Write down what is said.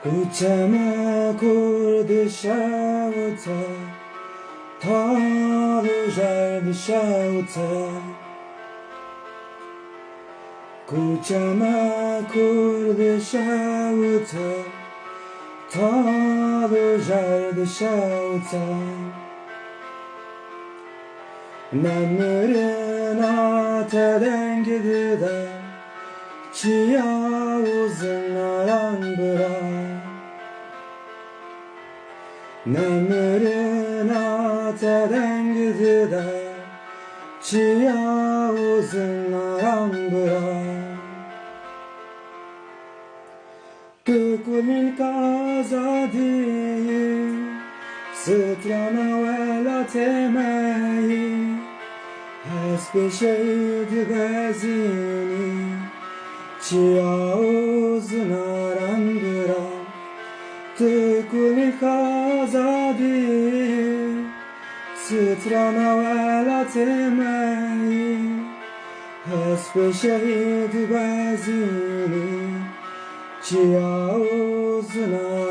Kuchama kurdi şavta, talu jardi şavta. Kuchama kurdi şavta, talu jardi şavta. Namırın atadan gidida, çiya uzun aran bıra. Namırın atadan gidida, çiya uzun aran bıra. Tukulin kazadiyi, strana vela temeyi. Hasbe şehid bezini, çiya uzun aran bıra. Tukulin kazadiyi, strana vela temeyi. Hasbe şehid bezini, çiya uzun aran bıra.